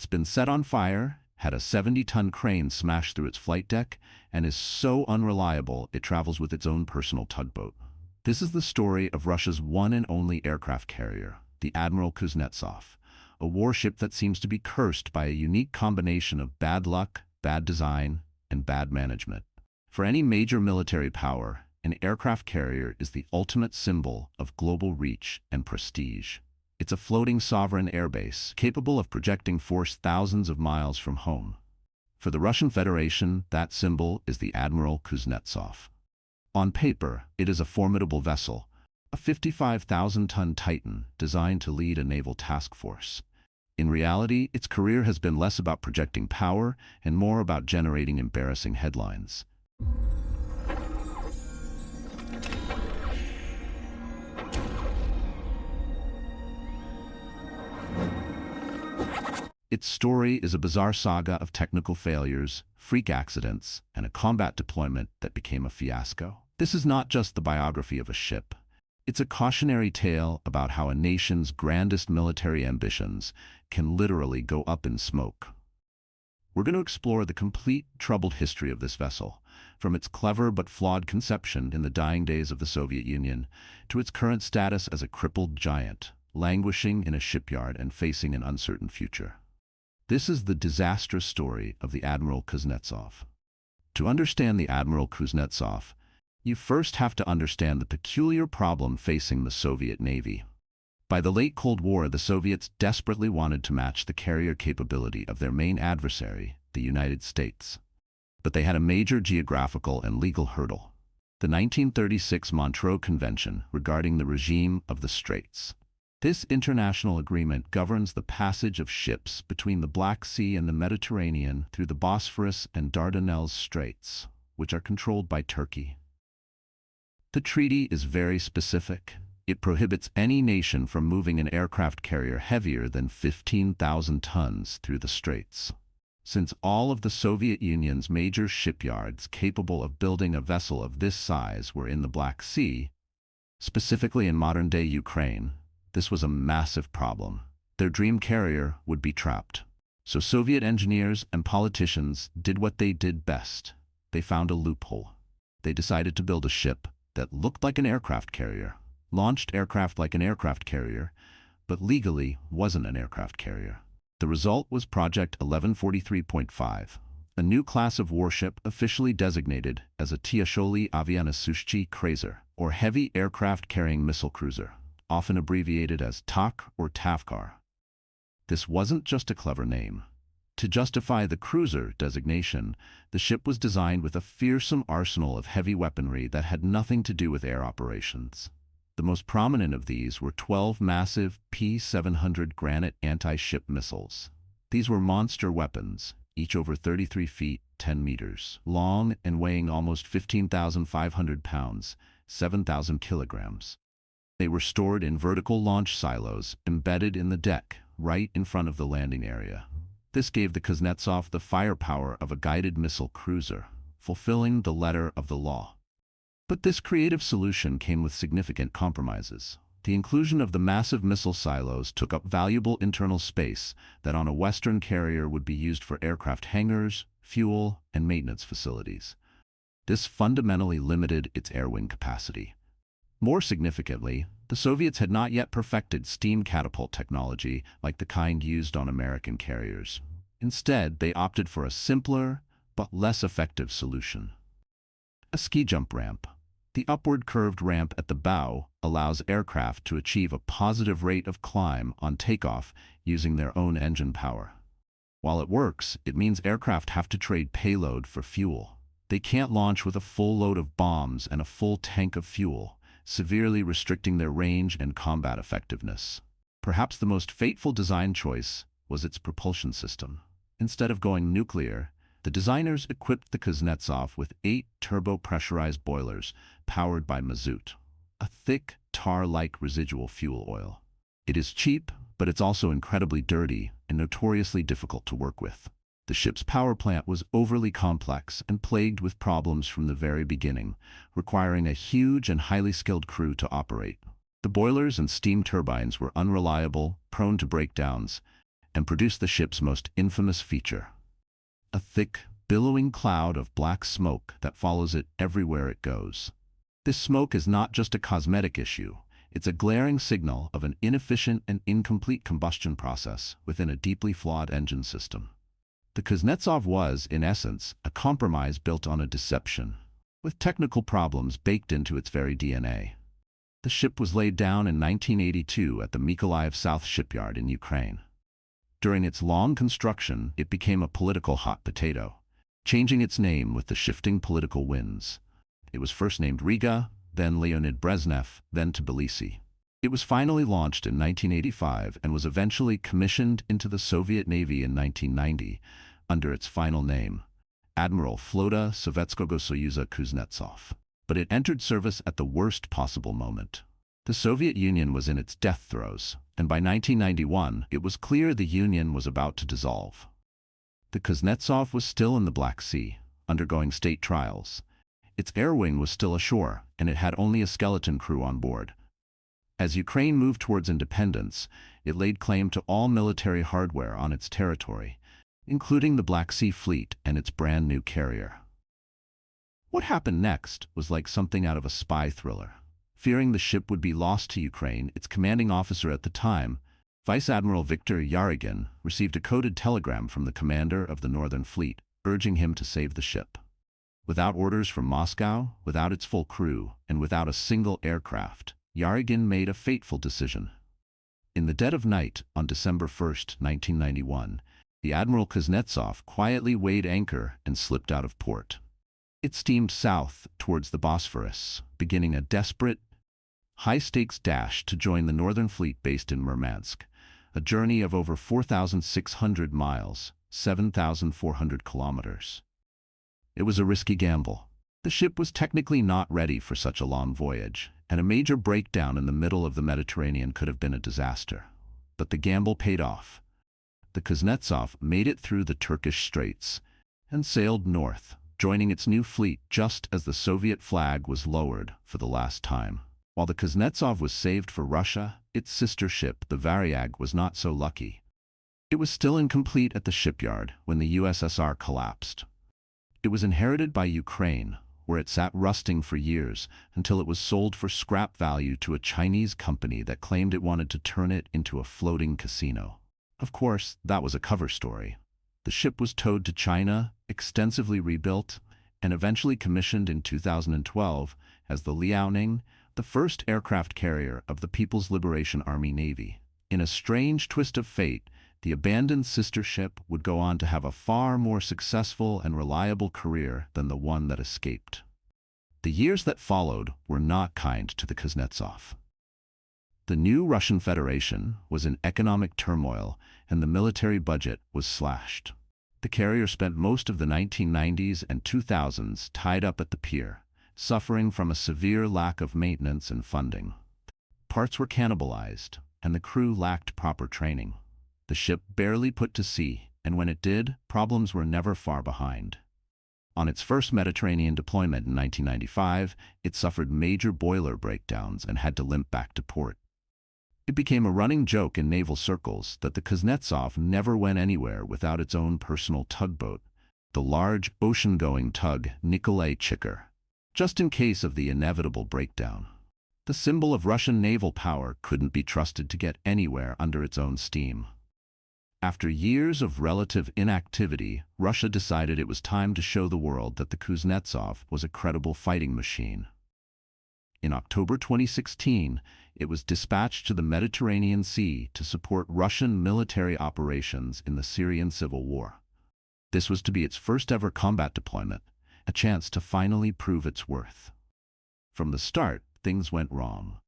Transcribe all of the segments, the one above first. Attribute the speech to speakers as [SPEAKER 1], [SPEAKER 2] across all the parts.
[SPEAKER 1] It's been set on fire, had a 70-ton crane smash through its flight deck, and is so unreliable it travels with its own personal tugboat. This is the story of Russia's one and only aircraft carrier, the Admiral Kuznetsov, a warship that seems to be cursed by a unique combination of bad luck, bad design, and bad management. For any major military power, an aircraft carrier is the ultimate symbol of global reach and prestige. It's a floating sovereign airbase capable of projecting force thousands of miles from home. For the Russian Federation, that symbol is the Admiral Kuznetsov. On paper, it is a formidable vessel, a 55,000-ton titan designed to lead a naval task force. In reality, its career has been less about projecting power and more about generating embarrassing headlines. Its story is a bizarre saga of technical failures, freak accidents, and a combat deployment that became a fiasco. This is not just the biography of a ship. It's a cautionary tale about how a nation's grandest military ambitions can literally go up in smoke. We're going to explore the complete, troubled history of this vessel, from its clever but flawed conception in the dying days of the Soviet Union to its current status as a crippled giant, languishing in a shipyard and facing an uncertain future. This is the disastrous story of the Admiral Kuznetsov. To understand the Admiral Kuznetsov, you first have to understand the peculiar problem facing the Soviet Navy. By the late Cold War, the Soviets desperately wanted to match the carrier capability of their main adversary, the United States. But they had a major geographical and legal hurdle: the 1936 Montreux Convention regarding the regime of the Straits. This international agreement governs the passage of ships between the Black Sea and the Mediterranean through the Bosphorus and Dardanelles Straits, which are controlled by Turkey. The treaty is very specific. It prohibits any nation from moving an aircraft carrier heavier than 15,000 tons through the straits. Since all of the Soviet Union's major shipyards capable of building a vessel of this size were in the Black Sea, specifically in modern-day Ukraine, this was a massive problem. Their dream carrier would be trapped. So Soviet engineers and politicians did what they did best. They found a loophole. They decided to build a ship that looked like an aircraft carrier, launched aircraft like an aircraft carrier, but legally wasn't an aircraft carrier. The result was Project 1143.5, a new class of warship officially designated as a Tyazholiy avianasushchi kreuzer, or heavy aircraft carrying missile cruiser, often abbreviated as TAK or TAVKAR. This wasn't just a clever name. To justify the cruiser designation, the ship was designed with a fearsome arsenal of heavy weaponry that had nothing to do with air operations. The most prominent of these were 12 massive P-700 Granite anti-ship missiles. These were monster weapons, each over 33 feet, 10 meters, long and weighing almost 15,500 pounds, 7,000 kilograms. They were stored in vertical launch silos embedded in the deck, right in front of the landing area. This gave the Kuznetsov the firepower of a guided missile cruiser, fulfilling the letter of the law. But this creative solution came with significant compromises. The inclusion of the massive missile silos took up valuable internal space that on a Western carrier would be used for aircraft hangars, fuel, and maintenance facilities. This fundamentally limited its air-wing capacity. More significantly, the Soviets had not yet perfected steam catapult technology like the kind used on American carriers. Instead, they opted for a simpler but less effective solution: a ski jump ramp. The upward curved ramp at the bow allows aircraft to achieve a positive rate of climb on takeoff using their own engine power. While it works, it means aircraft have to trade payload for fuel. They can't launch with a full load of bombs and a full tank of fuel, severely restricting their range and combat effectiveness. Perhaps the most fateful design choice was its propulsion system. Instead of going nuclear, the designers equipped the Kuznetsov with 8 turbo-pressurized boilers powered by mazout, a thick, tar-like residual fuel oil. It is cheap, but it's also incredibly dirty and notoriously difficult to work with. The ship's power plant was overly complex and plagued with problems from the very beginning, requiring a huge and highly skilled crew to operate. The boilers and steam turbines were unreliable, prone to breakdowns, and produced the ship's most infamous feature: a thick, billowing cloud of black smoke that follows it everywhere it goes. This smoke is not just a cosmetic issue, it's a glaring signal of an inefficient and incomplete combustion process within a deeply flawed engine system. The Kuznetsov was, in essence, a compromise built on a deception, with technical problems baked into its very DNA. The ship was laid down in 1982 at the Mykolaiv South shipyard in Ukraine. During its long construction, it became a political hot potato, changing its name with the shifting political winds. It was first named Riga, then Leonid Brezhnev, then Tbilisi. It was finally launched in 1985 and was eventually commissioned into the Soviet Navy in 1990 under its final name, Admiral Flota Sovetskogo Soyuza Kuznetsov. But it entered service at the worst possible moment. The Soviet Union was in its death throes, and by 1991 it was clear the Union was about to dissolve. The Kuznetsov was still in the Black Sea, undergoing state trials. Its air wing was still ashore, and it had only a skeleton crew on board. As Ukraine moved towards independence, it laid claim to all military hardware on its territory, including the Black Sea Fleet and its brand new carrier. What happened next was like something out of a spy thriller. Fearing the ship would be lost to Ukraine, its commanding officer at the time, Vice Admiral Viktor Yarygin, received a coded telegram from the commander of the Northern Fleet, urging him to save the ship. Without orders from Moscow, without its full crew, and without a single aircraft, Yarygin made a fateful decision. In the dead of night, on December 1, 1991, the Admiral Kuznetsov quietly weighed anchor and slipped out of port. It steamed south towards the Bosphorus, beginning a desperate, high-stakes dash to join the Northern Fleet based in Murmansk, a journey of over 4,600 miles, 7,400 kilometers. It was a risky gamble. The ship was technically not ready for such a long voyage, and a major breakdown in the middle of the Mediterranean could have been a disaster. But the gamble paid off. The Kuznetsov made it through the Turkish Straits and sailed north, joining its new fleet just as the Soviet flag was lowered for the last time. While the Kuznetsov was saved for Russia, its sister ship, the Varyag, was not so lucky. It was still incomplete at the shipyard when the USSR collapsed. It was inherited by Ukraine, where it sat rusting for years until it was sold for scrap value to a Chinese company that claimed it wanted to turn it into a floating casino. Of course, that was a cover story. The ship was towed to China, extensively rebuilt, and eventually commissioned in 2012 as the Liaoning, the first aircraft carrier of the People's Liberation Army Navy. In a strange twist of fate, the abandoned sister ship would go on to have a far more successful and reliable career than the one that escaped. The years that followed were not kind to the Kuznetsov. The new Russian Federation was in economic turmoil, and the military budget was slashed. The carrier spent most of the 1990s and 2000s tied up at the pier, suffering from a severe lack of maintenance and funding. Parts were cannibalized, and the crew lacked proper training. The ship barely put to sea, and when it did, problems were never far behind. On its first Mediterranean deployment in 1995, it suffered major boiler breakdowns and had to limp back to port. It became a running joke in naval circles that the Kuznetsov never went anywhere without its own personal tugboat, the large, ocean-going tug Nikolai Chiker, just in case of the inevitable breakdown. The symbol of Russian naval power couldn't be trusted to get anywhere under its own steam. After years of relative inactivity, Russia decided it was time to show the world that the Kuznetsov was a credible fighting machine. In October 2016, it was dispatched to the Mediterranean Sea to support Russian military operations in the Syrian civil war. This was to be its first-ever combat deployment, a chance to finally prove its worth. From the start, things went wrong.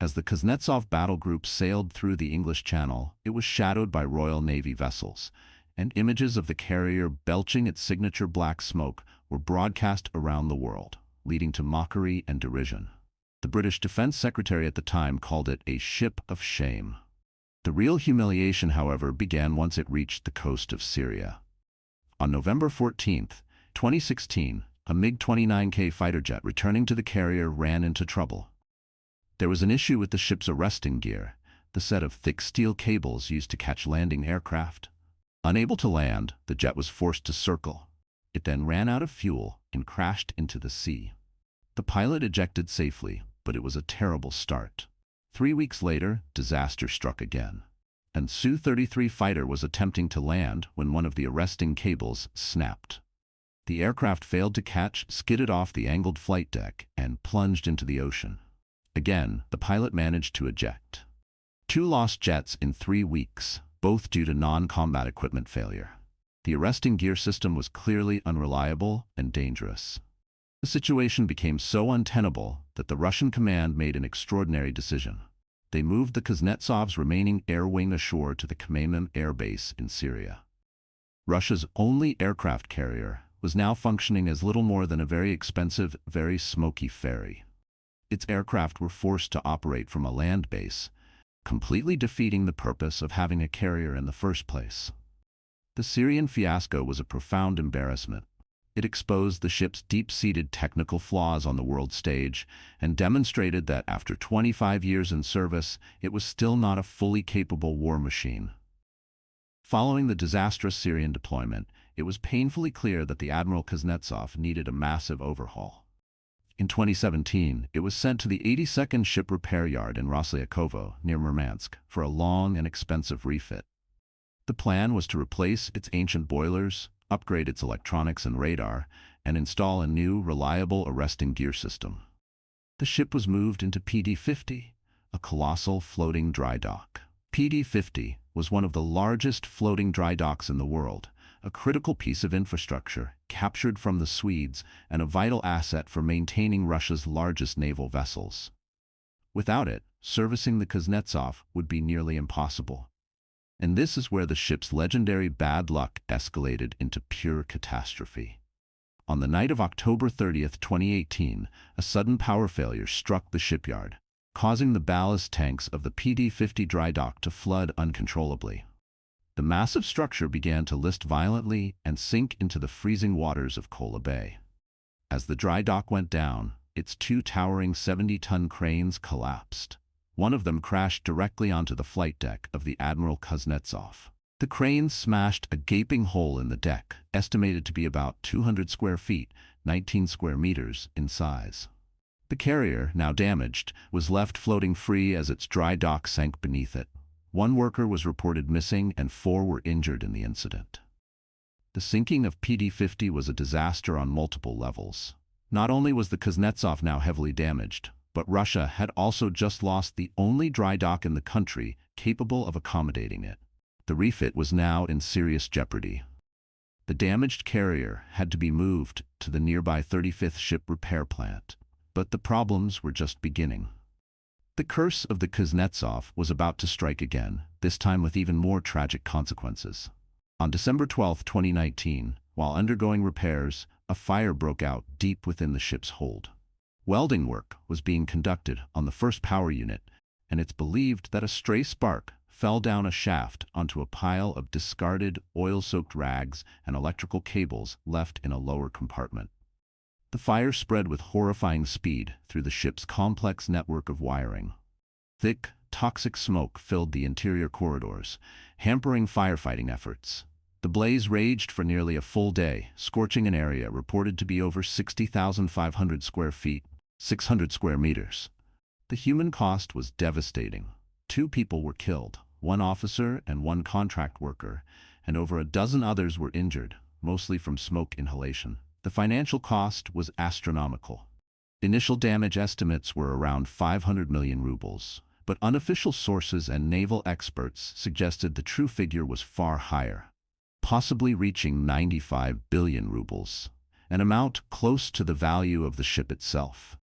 [SPEAKER 1] As the Kuznetsov battle group sailed through the English Channel, it was shadowed by Royal Navy vessels, and images of the carrier belching its signature black smoke were broadcast around the world, leading to mockery and derision. The British Defense Secretary at the time called it a ship of shame. The real humiliation, however, began once it reached the coast of Syria. On November 14, 2016, a MiG-29K fighter jet returning to the carrier ran into trouble. There was an issue with the ship's arresting gear. the set of thick steel cables used to catch landing aircraft. Unable to land, the jet was forced to circle. It then ran out of fuel and crashed into the sea. The pilot ejected safely, but it was a terrible start. 3 weeks later, disaster struck again. An Su-33 fighter was attempting to land when one of the arresting cables snapped. The aircraft failed to catch, skidded off the angled flight deck, and plunged into the ocean. Again, the pilot managed to eject. 2 lost jets in 3 weeks, both due to non-combat equipment failure. The arresting gear system was clearly unreliable and dangerous. The situation became so untenable that the Russian command made an extraordinary decision. They moved the Kuznetsov's remaining air wing ashore to the Khmeimim air base in Syria. Russia's only aircraft carrier was now functioning as little more than a very expensive, very smoky ferry. Its aircraft were forced to operate from a land base, completely defeating the purpose of having a carrier in the first place. The Syrian fiasco was a profound embarrassment. It exposed the ship's deep-seated technical flaws on the world stage and demonstrated that after 25 years in service, it was still not a fully capable war machine. Following the disastrous Syrian deployment, it was painfully clear that the Admiral Kuznetsov needed a massive overhaul. In 2017, it was sent to the 82nd Ship Repair Yard in Roslyakovo, near Murmansk, for a long and expensive refit. The plan was to replace its ancient boilers, upgrade its electronics and radar, and install a new, reliable arresting gear system. The ship was moved into PD-50, a colossal floating dry dock. PD-50 was one of the largest floating dry docks in the world, a critical piece of infrastructure captured from the Swedes and a vital asset for maintaining Russia's largest naval vessels. Without it, servicing the Kuznetsov would be nearly impossible. And this is where the ship's legendary bad luck escalated into pure catastrophe. On the night of October 30th, 2018, a sudden power failure struck the shipyard, causing the ballast tanks of the PD-50 dry dock to flood uncontrollably. The massive structure began to list violently and sink into the freezing waters of Kola Bay. As the dry dock went down, its 2 towering 70-ton cranes collapsed. One of them crashed directly onto the flight deck of the Admiral Kuznetsov. The cranes smashed a gaping hole in the deck, estimated to be about 200 square feet, 19 square meters in size. The carrier, now damaged, was left floating free as its dry dock sank beneath it. 1 worker was reported missing and 4 were injured in the incident. The sinking of PD-50 was a disaster on multiple levels. Not only was the Kuznetsov now heavily damaged, but Russia had also just lost the only dry dock in the country capable of accommodating it. The refit was now in serious jeopardy. The damaged carrier had to be moved to the nearby 35th Ship Repair Plant, but the problems were just beginning. The curse of the Kuznetsov was about to strike again, this time with even more tragic consequences. On December 12, 2019, while undergoing repairs, a fire broke out deep within the ship's hold. Welding work was being conducted on the first power unit, and it's believed that a stray spark fell down a shaft onto a pile of discarded, oil-soaked rags and electrical cables left in a lower compartment. The fire spread with horrifying speed through the ship's complex network of wiring. Thick, toxic smoke filled the interior corridors, hampering firefighting efforts. The blaze raged for nearly a full day, scorching an area reported to be over 60,500 square feet, 600 square meters. The human cost was devastating. 2 people were killed, 1 officer and 1 contract worker, and over a dozen others were injured, mostly from smoke inhalation. The financial cost was astronomical. Initial damage estimates were around 500 million rubles, but unofficial sources and naval experts suggested the true figure was far higher, possibly reaching 95 billion rubles, an amount close to the value of the ship itself.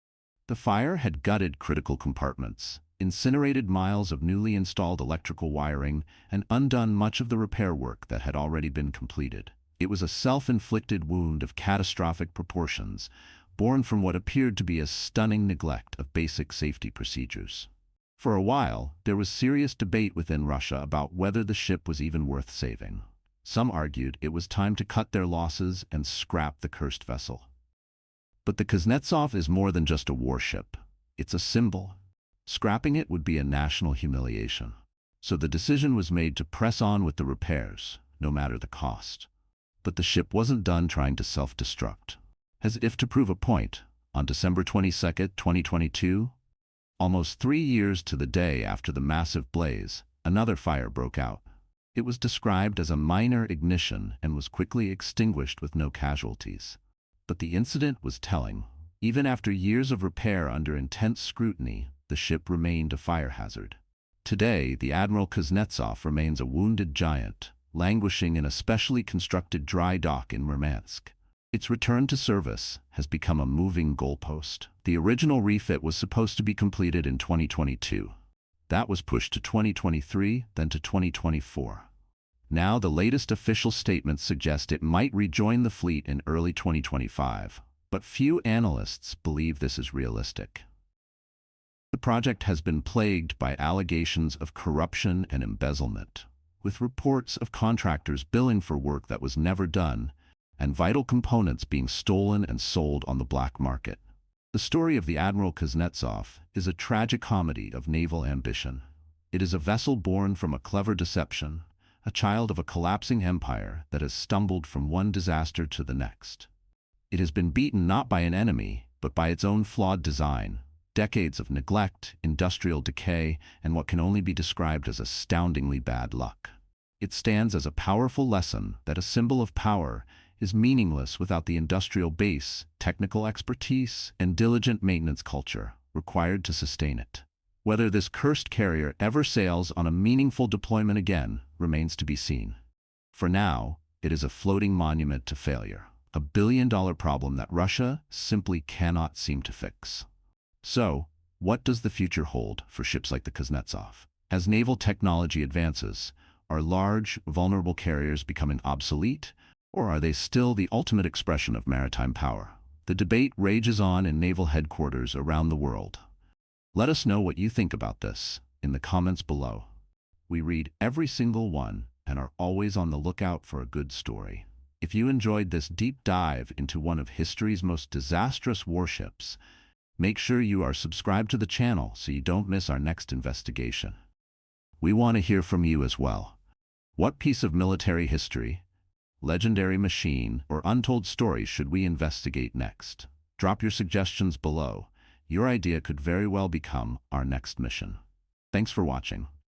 [SPEAKER 1] The fire had gutted critical compartments, incinerated miles of newly installed electrical wiring, and undone much of the repair work that had already been completed. It was a self-inflicted wound of catastrophic proportions, born from what appeared to be a stunning neglect of basic safety procedures. For a while, there was serious debate within Russia about whether the ship was even worth saving. Some argued it was time to cut their losses and scrap the cursed vessel. But the Kuznetsov is more than just a warship. It's a symbol. Scrapping it would be a national humiliation. So the decision was made to press on with the repairs, no matter the cost. But the ship wasn't done trying to self-destruct. As if to prove a point, on December 22, 2022, almost 3 years to the day after the massive blaze, another fire broke out. It was described as a minor ignition and was quickly extinguished with no casualties. But the incident was telling. Even after years of repair under intense scrutiny, the ship remained a fire hazard. Today, the Admiral Kuznetsov remains a wounded giant, languishing in a specially constructed dry dock in Murmansk. Its return to service has become a moving goalpost. The original refit was supposed to be completed in 2022. That was pushed to 2023, then to 2024. Now the latest official statements suggest it might rejoin the fleet in early 2025, but few analysts believe this is realistic. The project has been plagued by allegations of corruption and embezzlement, with reports of contractors billing for work that was never done, and vital components being stolen and sold on the black market. The story of the Admiral Kuznetsov is a tragic comedy of naval ambition. It is a vessel born from a clever deception, a child of a collapsing empire that has stumbled from one disaster to the next. It has been beaten not by an enemy, but by its own flawed design, decades of neglect, industrial decay, and what can only be described as astoundingly bad luck. It stands as a powerful lesson that a symbol of power is meaningless without the industrial base, technical expertise, and diligent maintenance culture required to sustain it. Whether this cursed carrier ever sails on a meaningful deployment again remains to be seen. For now, it is a floating monument to failure, a billion-dollar problem that Russia simply cannot seem to fix. So, what does the future hold for ships like the Kuznetsov? As naval technology advances, are large, vulnerable carriers becoming obsolete, or are they still the ultimate expression of maritime power? The debate rages on in naval headquarters around the world. Let us know what you think about this in the comments below. We read every single one and are always on the lookout for a good story. If you enjoyed this deep dive into one of history's most disastrous warships, make sure you are subscribed to the channel so you don't miss our next investigation. We want to hear from you as well. What piece of military history, legendary machine, or untold story should we investigate next? Drop your suggestions below. Your idea could very well become our next mission. Thanks for watching.